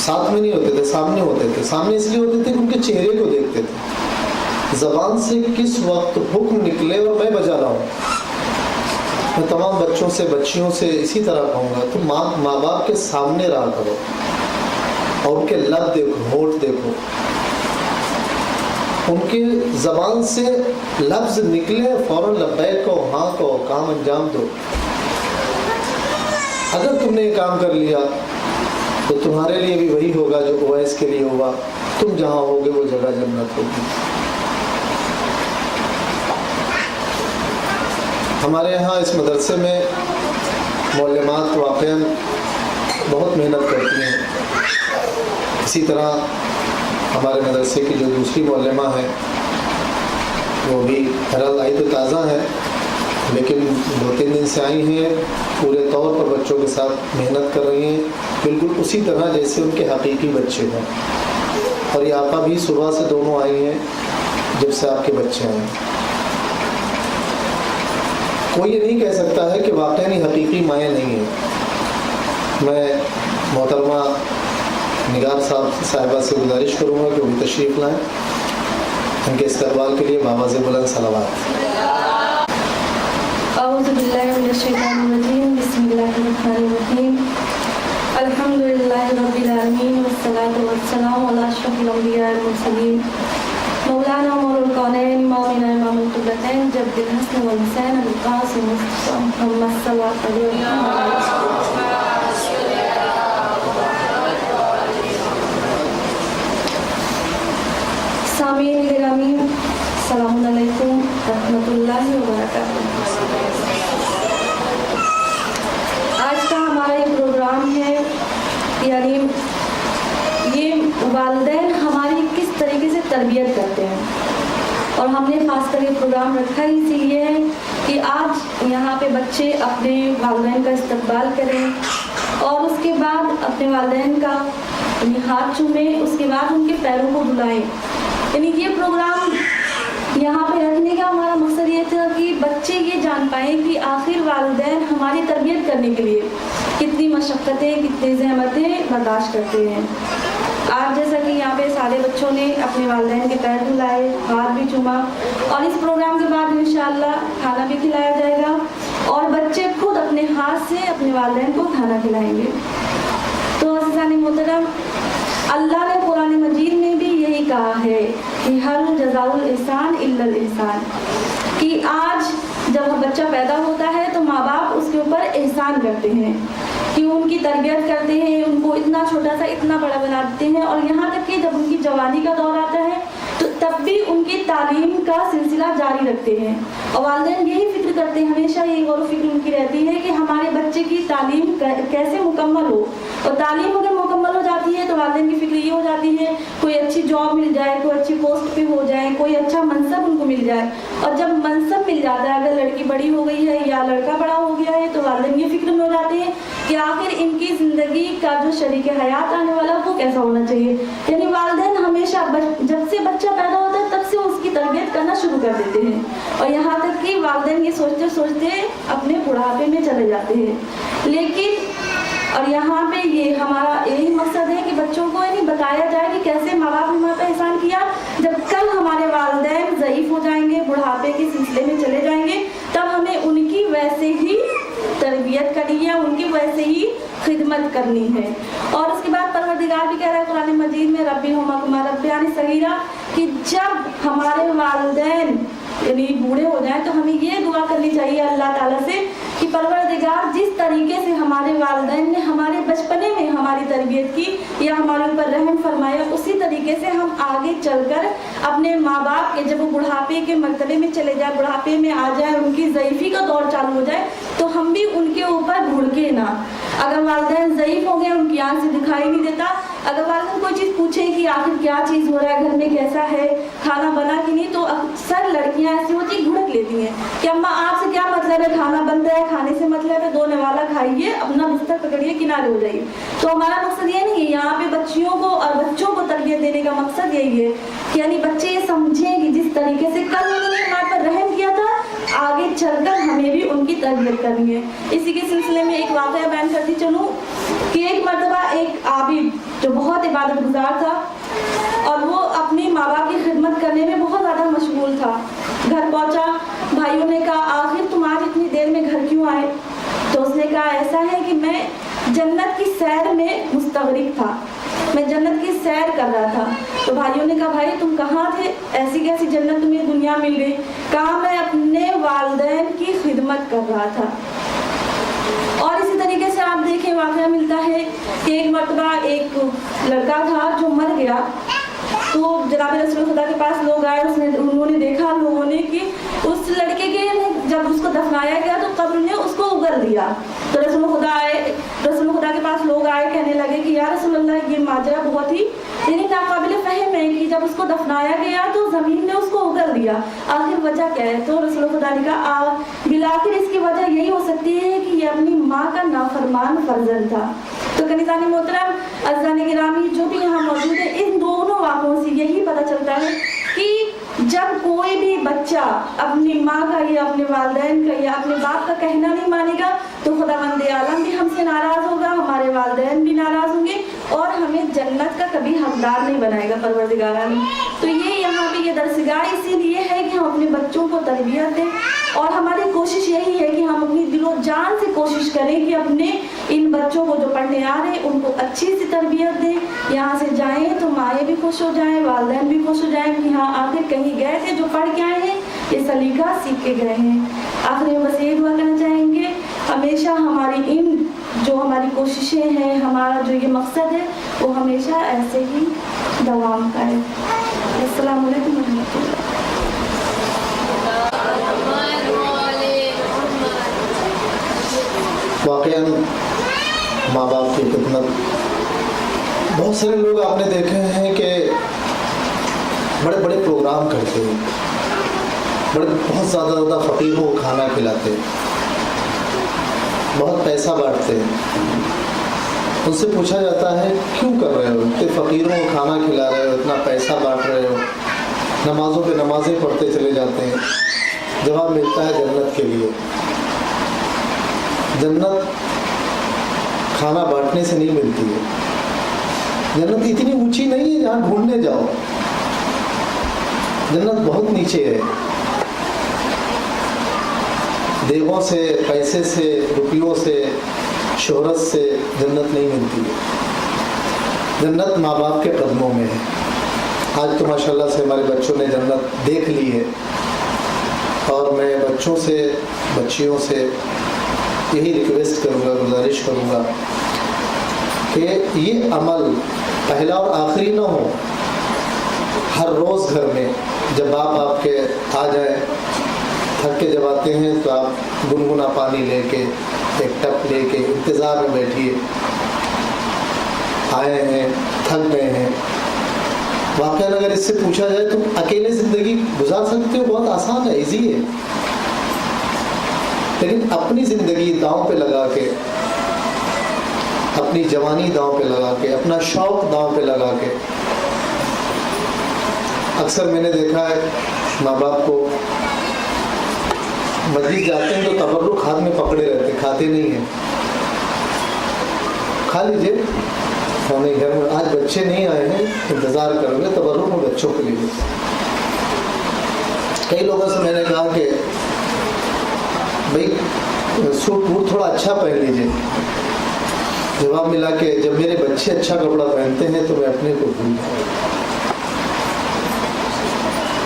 J: साथ में नहीं होते थे, सामने होते थे। सामने इसलिए होते थे कि उनके चेहरे को देखते थे। ज़बान से किस वक्त हुक्म निकले और मैं बजा रहा हूँ। मैं तमाम बच्चों से, बच्चियों से इसी तरह कहूँगा, तो माँ बाप के सामने रहा करो और उनके लब देखो, होठ देखो, उनके ज़बान से लफ्ज़ निकले, फ़ौरन लब्बैक कहो, हाँ कहो, काम अंजाम दो। अगर तुमने ये काम कर लिया तो तुम्हारे लिए भी वही होगा जो उवैस के लिए हुआ। तुम जहाँ होगे वो जगह जन्नत होगी। हमारे यहाँ इस मदरसे में मौलमात वाक़ई बहुत मेहनत करती हैं। इसी तरह हमारे मदरसे की जो दूसरी मौलमा है वो भी हरल आई तो ताज़ा है, लेकिन 2-3 दिन से आई हैं, पूरे तौर पर बच्चों के साथ मेहनत कर रही हैं, बिल्कुल उसी तरह जैसे उनके हकीकी बच्चे हों। और ये आपा भी सुबह से दोनों आई हैं जब से आपके बच्चे आए। کوئی یہ نہیں کہہ سکتا ہے کہ واقعی حقیقی مائیں نہیں ہیں. میں محترمہ نگار صاحبہ سے گزارش کروں گا کہ وہ تشریف لائیں. ان کے استقبال کے لیے باواز بلند صلوات.
B: اعوذ باللہ من الشیطان الرجیم بسم اللہ الرحمن الرحیم الحمد للہ رب العالمین والصلاة والسلام علی اشرف الانبیاء والمرسلین مولانا مور الکونین امامنا امام القبلتین جد الحسن والحسین القاسم محمد صلی اللہ علیہ وسلم. سامعین گرامی السلام علیکم رحمۃ اللہ وبرکاتہ. آج کا ہمارا یہ پروگرام ہے، یعنی یہ والدین ہماری کس طریقے سے تربیت کرتے ہیں، اور ہم نے خاص کر یہ پروگرام رکھا ہی اسی لیے ہے کہ آج یہاں پہ بچے اپنے والدین کا استقبال کریں اور اس کے بعد اپنے والدین کا ہاتھ چومیں، اس کے بعد ان کے پیروں کو دھلائیں. یعنی یہ پروگرام یہاں پہ رکھنے کا ہمارا مقصد یہ تھا کہ بچے یہ جان پائیں کہ آخر والدین ہماری تربیت کرنے کے لیے کتنی مشقتیں، کتنی زحمتیں برداشت کرتے ہیں. آج جیسا کہ یہاں پہ سارے بچوں نے اپنے والدین کے پیر دھلائے، ہاتھ بھی چوما، اور اس پروگرام کے بعد انشاءاللہ کھانا بھی کھلایا جائے گا اور بچے خود اپنے ہاتھ سے اپنے والدین کو کھانا کھلائیں گے. تو عزیزان محترم، اللہ نے قرآن مجید میں بھی یہی کہا ہے کہ ہل جزاء الاحسان الا الاحسان، کہ آج جب بچہ پیدا ہوتا ہے تو ماں باپ اس کے اوپر احسان کرتے ہیں کہ ان کی تربیت کرتے ہیں، ان کو اتنا چھوٹا سا اتنا بڑا بنا دیتے ہیں، اور یہاں تک کہ جب ان کی جوانی کا دور آتا ہے تو تب بھی ان کی تعلیم کا سلسلہ جاری رکھتے ہیں. اور والدین یہی فکر کرتے ہیں، ہمیشہ یہی غور و فکر ان کی رہتی ہے کہ ہمارے بچے کی تعلیم کیسے مکمل ہو. اور تعلیم اگر مکمل ہو جاتی ہے تو والدین کی فکر یہ ہو جاتی ہے کوئی اچھی جاب مل جائے، کوئی اچھی پوسٹ پہ ہو جائے، کوئی اچھا منصب ان کو مل جائے. اور جب منصب مل جاتا ہے، اگر لڑکی بڑی ہو گئی ہے یا لڑکا بڑا ہو گیا ہے، تو والدین یہ فکر میں ہو جاتے ہیں کہ آخر ان کی زندگی کا جو شریک حیات آنے والا وہ کیسا ہونا چاہیے. یعنی والدین ہمیشہ جب سے بچہ پیدا ہوتا ہے تب سے اس کی تربیت کرنا شروع کر دیتے ہیں، اور یہاں تک کہ والدین یہ سوچتے سوچتے اپنے بڑھاپے میں چلے جاتے ہیں. لیکن اور یہاں پہ یہ ہمارا یہی مقصد ہے کہ بچوں کو یعنی بتایا جائے کہ کیسے ماں باپ نے ہمارے پہ احسان کیا. جب کل ہمارے والدین ضعیف ہو جائیں گے، بڑھاپے کے سلسلے میں چلے جائیں گے، تب ہمیں ان کی ویسے ہی تربیت کرنی ہے، ان کی ویسے ہی خدمت کرنی ہے. اور اس کے بعد پروردگار بھی کہہ رہا ہے قرآن مجید میں ربّہما ربیانی صغیرا، کہ جب ہمارے والدین یعنی بوڑھے ہو جائیں تو ہمیں یہ دعا کرنی چاہیے اللہ تعالیٰ سے کہ پروردگار جس طریقے سے ہمارے والدین نے ہمارے بچپنے میں ہماری تربیت کی یا ہمارے اوپر رحم فرمایا، اسی طریقے سے ہم آگے چل کر اپنے ماں باپ کے جب وہ بڑھاپے کے مرتبے میں چلے جائیں، بڑھاپے میں آ جائے، ان کی ضعیفی کا دور چالو ہو جائے، تو ہم بھی ان کے اوپر بھڑکے نہ. اگر والدین ضعیف ہو گئے، ان کی آنکھ سے دکھائی نہیں دیتا، اگر والدین کوئی چیز پوچھیں کہ آخر کیا چیز ہو رہا ہے گھر میں، کیسا ہے، کھانا بنا کہ نہیں، تو اکثر لڑکیاں ایسی ہوتی گھڑک لیتی ہیں کہ اماں آپ سے کیا مطلب ہے، کھانا بن رہا ہے، کھانے سے مطلب ہے، دو نوالا کھائیے، اپنا بستر پکڑیے، کنارے ہو جائیے. تو ہمارا مقصد یہ نہیں ہے، یہاں پہ بچیوں کو اور بچوں کو تربیت دینے کا مقصد یہی ہے کہ یعنی بچے یہ سمجھیں کہ جس طریقے سے کل انہوں نے ہمارے پر رحم کیا تھا، آگے چل کر ہمیں بھی ان کی تربیت کرنی ہے. اسی کے سلسلے میں ایک واقعہ بیان کرتی چلوں کہ ایک مرتبہ ایک عابد جو بہت عبادت گزار تھا اور وہ اپنی ماں باپ کی خدمت کرنے میں بہت زیادہ مشغول تھا. گھر پہنچا، بھائیوں نے کہا آخر تم آج اتنی دیر میں گھر کیوں آئے؟ تو اس نے کہا ایسا ہے کہ میں جنت کی سیر میں مستغرق تھا، میں جنت کی سیر کر رہا تھا. تو بھائیوں نے کہا بھائی تم کہاں تھے، ایسی کیسی جنت تمہیں دنیا مل گئی؟ کہا میں اپنے والدین کی خدمت کر رہا تھا. اور اسی طریقے سے آپ دیکھیں واقعہ ملتا ہے کہ ایک مرتبہ ایک لڑکا تھا جو مر گیا، تو جناب رسول خدا کے پاس لوگ آئے، انہوں نے دیکھا لوگوں نے کہ اس لڑکے کے جب اس کو دفنایا گیا تو قبر نے اس کو اگل دیا. تو رسول خدا کے پاس لوگ آئے، کہنے لگے کہ یا رسول اللہ یہ ماجرا بہت ہی یعنی ناقابل فہم ہے کہ جب اس کو دفنایا گیا تو زمین نے اس کو اگل دیا، آخر وجہ کیا ہے؟ تو رسول خدا نے کہا بالآخر اس کی وجہ یہی ہو سکتی ہے کہ یہ اپنی ماں کا نافرمان فرزند تھا. تو کنیزان محترم، عزیزان گرامی جو بھی یہاں موجود ہیں، ان دونوں واقعوں سے یہی پتہ چلتا ہے کہ जब कोई भी बच्चा अपनी माँ का या अपने वालिदैन का या अपने बाप का कहना नहीं मानेगा तो खुदावंद आलम भी हमसे नाराज होगा, हमारे वालिदैन भी नाराज होंगे और हमें जन्नत का कभी हकदार नहीं बनाएगा परवरदिगार आलम। तो ये यहाँ पे ये दरसगाह इसीलिए है कि हम अपने बच्चों को तरबियत दें और हमारी कोशिश यही है कि हम अपनी दिलो जान से कोशिश करें कि अपने इन बच्चों को जो पढ़ने आ रहे हैं उनको अच्छी सी तरबियत दें। यहाँ से जाएं तो माएँ भी खुश हो जाएं, वालिदैन भी खुश हो जाएं कि हाँ आखिर कहीं गए थे जो पढ़ के आए हैं, ये सलीका सीख के गए हैं। आखिर में बस ये दुआ करना चाहेंगे हमेशा हमारी इन जो हमारी कोशिशें हैं, हमारा जो ये मकसद है वो हमेशा ऐसे ही दवाम का है। अस्सलाम वालेकुम रहमतुल्लाह।
J: वाक़ईन माँ बाप की खिदमत, बहुत सारे लोग आपने देखे हैं कि बड़े बड़े प्रोग्राम करते हैं, बहुत ज़्यादा फ़कीरों को खाना खिलाते हैं, बहुत पैसा बांटते हैं। उनसे पूछा जाता है क्यों कर रहे हो, इतने फ़कीरों को खाना खिला रहे हो, इतना पैसा बांट रहे हो, नमाज़ों पे नमाज़ें पढ़ते चले जाते हैं। जवाब मिलता है जन्नत के लिए। जन्नत खाना बांटने से नहीं मिलती है। जन्नत इतनी ऊंची नहीं है जहाँ ढूंढने जाओ, जन्नत बहुत नीचे है। देवों से, पैसे से, रुपयों से, शोहरत से जन्नत नहीं मिलती है। जन्नत माँ बाप के कदमों में है। आज तो माशाल्लाह से हमारे बच्चों ने जन्नत देख ली है और मैं बच्चों से, बच्चियों से यही रिक्वेस्ट करूँगा, गुजारिश करूँगा कि ये अमल पहला और आखिरी ना हो। हर रोज़ घर में जब बाप आपके आ जाए, थक के जब आते हैं तो आप गुनगुना पानी लेके, एक टप लेके इंतज़ार में बैठिए। आए हैं, थक गए हैं, वाकई अगर इससे पूछा जाए तुम अकेले ज़िंदगी गुजार सकते हो, बहुत आसान है, इजी है। लेकिन अपनी ज़िंदगी दांव पे लगा के, अपनी जवानी दांव पे लगा के, अपना शौक़ दांव पे लगा के, अक्सर मैंने देखा है माँ बाप को मस्जिद जाते हैं तो तबर्रुक हाथ में पकड़े रहते, खाते नहीं हैं। खा लीजिए, हमें घर में आज बच्चे नहीं आए हैं, इंतज़ार करोगे तबर्रुक में बच्चों के लिए। कई लोगों से मैंने कहा कि भाई सूट बूट थोड़ा अच्छा पहन लीजिए। जवाब मिला कि जब मेरे बच्चे अच्छा कपड़ा पहनते हैं तो मैं अपने को भूल जाऊँ।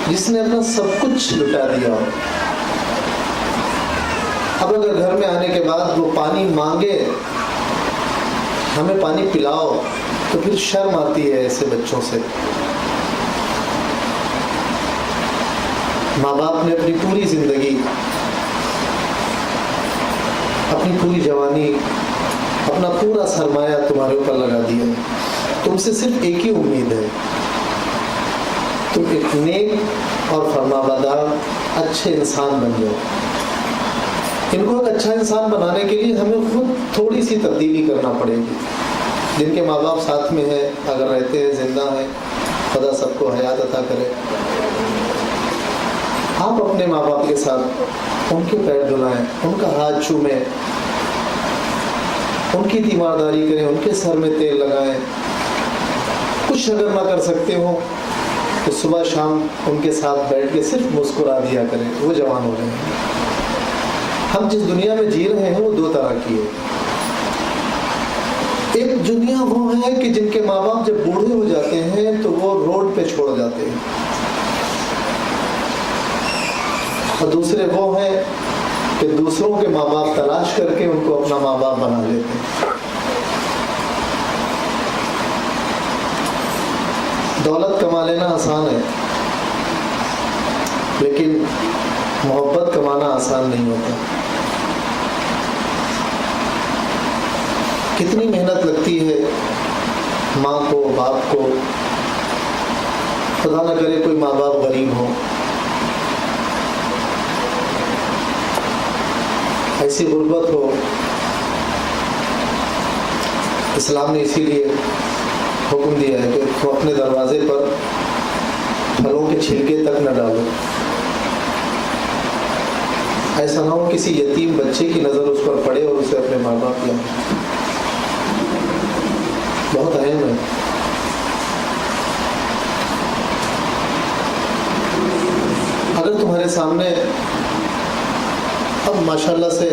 J: जिसने अपना सब कुछ लुटा दिया हो, अब अगर घर में आने के बाद वो पानी मांगे, हमें पानी पिलाओ, तो फिर शर्म आती है ऐसे बच्चों से। माँ बाप ने अपनी पूरी जिंदगी, अपनी पूरी जवानी, अपना पूरा सरमाया तुम्हारे ऊपर लगा दिया। तुमसे सिर्फ एक ही उम्मीद है, तुम एक नेक और फरमाबरदार अच्छे इंसान बन जाओ। इनको एक अच्छा इंसान बनाने के लिए हमें खुद थोड़ी सी तब्दीली करना पड़ेगी। जिनके माँ बाप साथ में है, अगर रहते हैं, जिंदा है, खुदा सबको हयात अता करे। आप अपने माँ बाप के साथ उनके पैर धुलाएं, उनका हाथ चूमें, उनकी तीमारदारी करें, उनके सर में तेल लगाएं। कुछ अगर ना कर सकते हो तो सुबह शाम उनके साथ बैठ के सिर्फ मुस्कुरा दिया करें, वो जवान हो जाएंगे। हम जिस दुनिया में जी रहे हैं वो दो तरह की है। एक दुनिया वो है कि जिनके माँ बाप जब बूढ़े हो जाते हैं तो वो रोड पे छोड़ जाते हैं, और दूसरे वो हैं कि दूसरों के माँ बाप तलाश करके उनको अपना माँ बाप बना लेते हैं। दौलत कमा लेना आसान है, लेकिन मोहब्बत कमाना आसान नहीं होता। कितनी मेहनत लगती है माँ को, बाप को। खुदा न करे कोई माँ बाप गरीब हो, ऐसी गुर्बत हो। इस्लाम ने इसीलिए हुक्म दिया है कि वो अपने दरवाजे पर پھلوں کے چھلکے تک نہ ڈالو. ایسا نہ ہو کسی یتیم بچے کی نظر اس پر پڑے اور اسے اپنے ماں باپ لائیں. بہت اہم ہے. اگر تمہارے سامنے اب ماشاءاللہ سے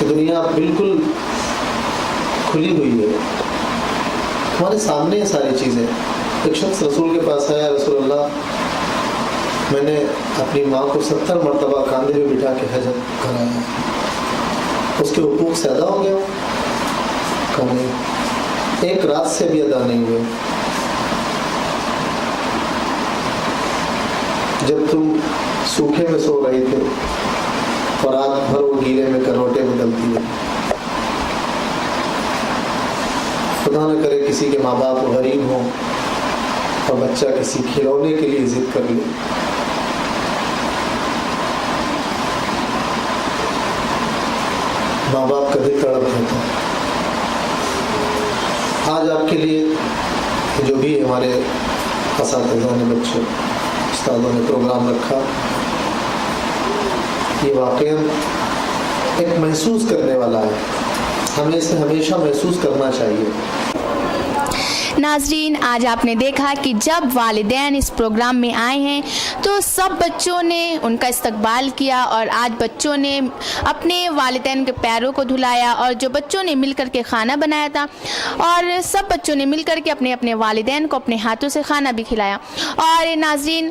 J: دنیا بالکل کھلی ہوئی ہے, تمہارے سامنے یہ ساری چیزیں. ایک شخص رسول کے پاس آیا, رسول اللہ میں نے اپنی ماں کو 70 مرتبہ کاندھے میں بٹھا کے حج کرایا, اس کے حقوق سے ادا ہو گیا؟ کہا نہیں, ایک رات سے بھی ادا نہیں ہوئے. جب تم سوکھے میں سو رہے تھے اور رات بھر وہ گیلے میں کروٹے بدلتی ہے. خدا نہ کرے کسی کے ماں باپ غریب ہوں اور بچہ کسی کھلونے کے لیے ضد کر لے. ماں باپ کا دل تڑپ جاتا ہے. آج آپ کے لیے جو بھی ہمارے اساتذہ نے, بچوں, استادوں نے پروگرام رکھا, یہ واقعہ ایک محسوس کرنے والا ہے. ہمیں اسے ہمیشہ محسوس کرنا چاہیے.
A: ناظرین, آج آپ نے دیکھا کہ جب والدین اس پروگرام میں آئے ہیں تو سب بچوں نے ان کا استقبال کیا اور آج بچوں نے اپنے والدین کے پیروں کو دھلایا اور جو بچوں نے مل کر کے کھانا بنایا تھا اور سب بچوں نے مل کر کے اپنے اپنے والدین کو اپنے ہاتھوں سے کھانا بھی کھلایا. اور ناظرین,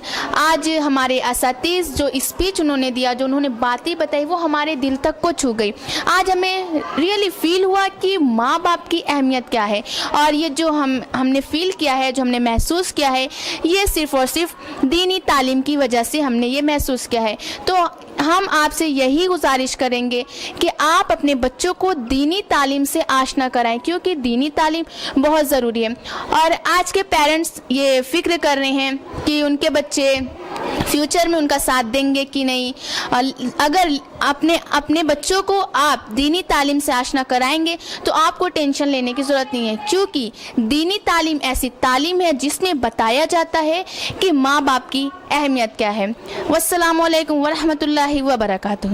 A: آج ہمارے اساتذہ جو اسپیچ انہوں نے دیا, جو انہوں نے باتیں بتائی, وہ ہمارے دل تک کو چھو گئی. آج ہمیں ریئلی فیل ہوا کہ ماں باپ کی اہمیت کیا ہے, اور یہ جو ہم نے فیل کیا ہے, جو ہم نے محسوس کیا ہے, یہ صرف اور صرف دینی تعلیم کی وجہ سے ہم نے یہ محسوس کیا ہے. تو ہم آپ سے یہی گزارش کریں گے کہ آپ اپنے بچوں کو دینی تعلیم سے آشنا کرائیں, کیونکہ دینی تعلیم بہت ضروری ہے. اور آج کے پیرنٹس یہ فکر کر رہے ہیں کہ ان کے بچے فیوچر میں ان کا ساتھ دیں گے کہ نہیں. اگر اپنے بچوں کو آپ دینی تعلیم سے آشنا کرائیں گے تو آپ کو ٹینشن لینے کی ضرورت نہیں ہے, کیونکہ دینی تعلیم ایسی تعلیم ہے جس میں بتایا جاتا ہے کہ ماں باپ کی اہمیت کیا ہے. والسلام علیکم ورحمۃ اللہ وبرکاتہ.